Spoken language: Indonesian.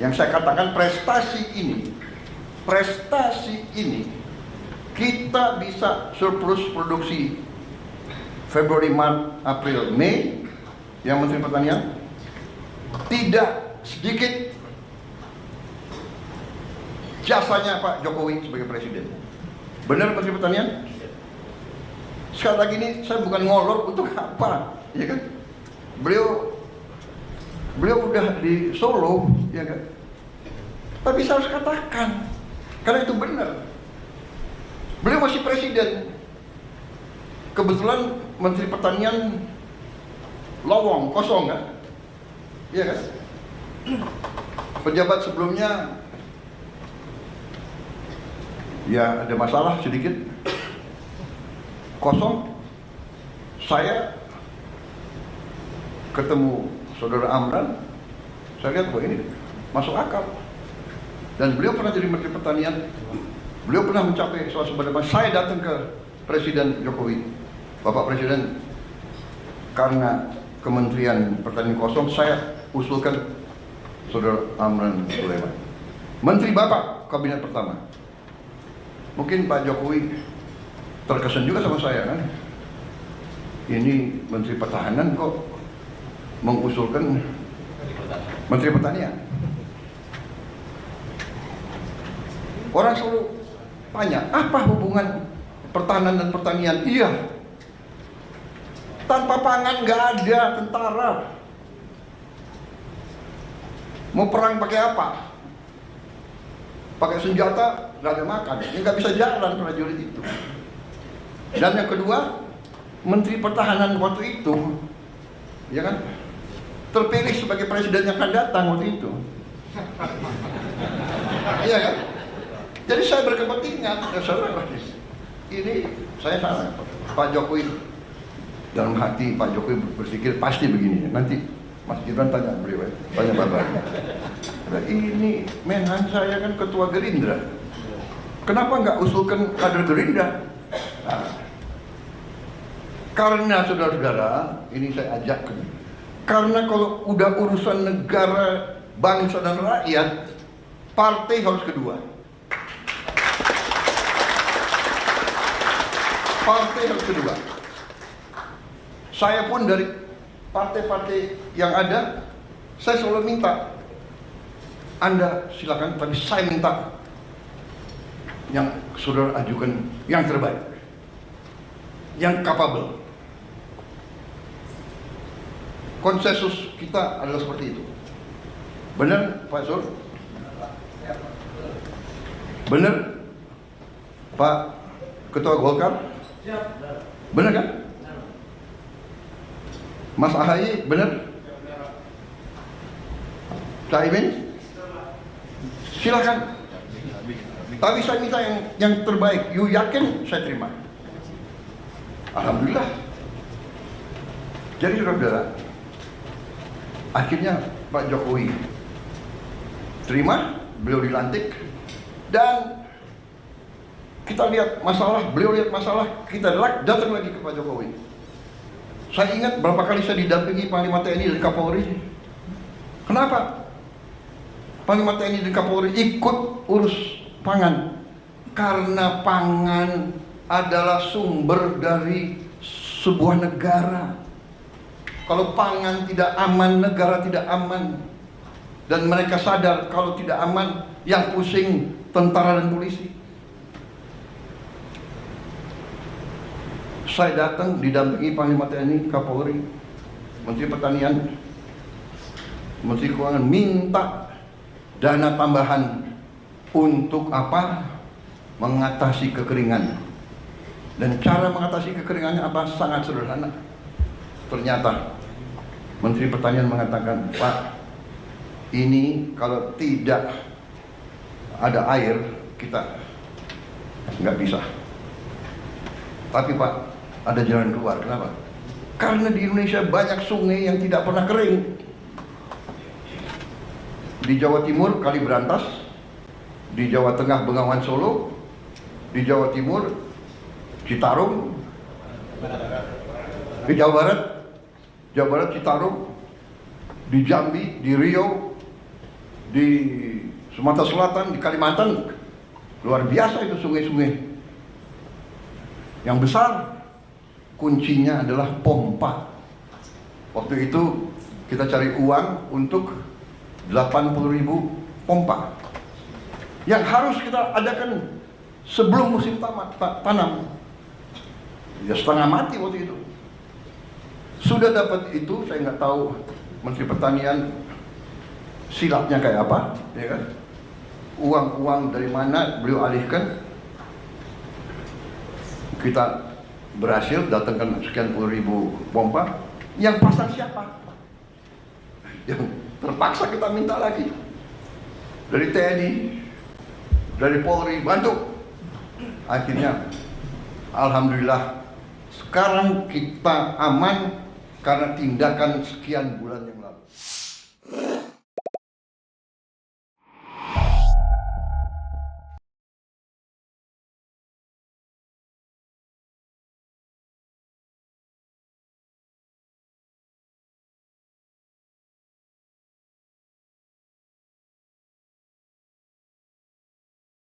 Yang saya katakan prestasi ini kita bisa surplus produksi Februari, Maret, April, Mei. Yang Menteri Pertanian tidak sedikit jasanya Pak Jokowi sebagai presiden. Benar Menteri Pertanian? Sekali lagi ini saya bukan ngolor untuk apa, ya kan? Beliau udah di Solo, ya kan? Tapi saya harus katakan, karena itu benar. Beliau masih presiden. Kebetulan Menteri Pertanian lowong, kosong kan? Iya kan? Pejabat sebelumnya ya ada masalah sedikit, kosong. Saya ketemu Saudara Amran, saya lihat bahwa ini masuk akal. Dan beliau pernah jadi Menteri Pertanian, beliau pernah mencapai swasembada. Saya datang ke Presiden Jokowi, Bapak Presiden, karena Kementerian Pertanian kosong, saya usulkan Saudara Amran Sulaiman, Menteri Bapak Kabinet pertama. Mungkin Pak Jokowi terkesan juga sama saya kan, ini Menteri Pertahanan kok mengusulkan Menteri Pertanian. Orang selalu tanya, apa hubungan pertahanan dan pertanian? Iya, tanpa pangan nggak ada tentara. Mau perang pakai apa? Pakai senjata, nggak ada makan. Ya nggak bisa jalan prajurit itu. Dan yang kedua, Menteri Pertahanan waktu itu, ya kan, terpilih sebagai presiden yang akan datang waktu itu. Iya kan? Jadi saya berkepentingan, ini saya salah. Pak Jokowi dalam hati Pak Jokowi berpikir pasti begini. Nanti Mas Gibran tanya beliau, tanya Bapak. Ini Menhan saya kan ketua Gerindra. Kenapa nggak usulkan kader Gerindra? Nah, karena saudara-saudara, ini saya ajak. Karena kalau udah urusan negara, bangsa dan rakyat, partai harus kedua. Partai harus kedua. Saya pun dari partai-partai yang ada, saya selalu minta, Anda silakan, tapi saya minta yang saudara ajukan yang terbaik, yang capable. Konsensus kita adalah seperti itu. Benar Pak Sur? Benar Pak Ketua Golkar? Benar kan? Mas Ahaye benar? Caimin? Silakan. Tapi saya minta yang terbaik. You yakin? Saya terima. Alhamdulillah. Jadi saudara, akhirnya Pak Jokowi terima, beliau dilantik, dan kita lihat masalah, beliau lihat masalah, kita datang lagi ke Pak Jokowi. Saya ingat berapa kali saya didampingi Panglima TNI dan Kapolri. Kenapa? Panglima TNI dan Kapolri ikut urus pangan. Karena pangan adalah sumber dari sebuah negara. Kalau pangan tidak aman, negara tidak aman. Dan mereka sadar kalau tidak aman, yang pusing tentara dan polisi. Saya datang didampingi Panglima TNI, Kapolri, Menteri Pertanian, Menteri Keuangan, minta dana tambahan untuk apa? Mengatasi kekeringan. Dan cara mengatasi kekeringannya apa? Sangat sederhana. Ternyata Menteri Pertanian mengatakan, Pak, ini kalau tidak ada air kita nggak bisa. Tapi Pak, ada jalan keluar. Kenapa? Karena di Indonesia banyak sungai yang tidak pernah kering. Di Jawa Timur Kali Berantas, di Jawa Tengah Bengawan Solo, di Jawa Timur Citarum, di Jawa Barat Citarum, di Jambi, di Riau, di Sumatera Selatan, di Kalimantan, luar biasa itu sungai-sungai. Yang besar, kuncinya adalah pompa. Waktu itu kita cari uang untuk 80.000 pompa yang harus kita adakan sebelum musim tanam. Ya setengah mati waktu itu. Sudah dapat itu, saya nggak tahu Menteri Pertanian silatnya kayak apa, ya kan? Uang-uang dari mana beliau alihkan? Kita berhasil datangkan sekian puluh ribu pompa. Yang pasang siapa? Yang terpaksa kita minta lagi dari TNI, dari Polri, bantu. Akhirnya, alhamdulillah, sekarang kita aman karena tindakan sekian bulan yang lalu.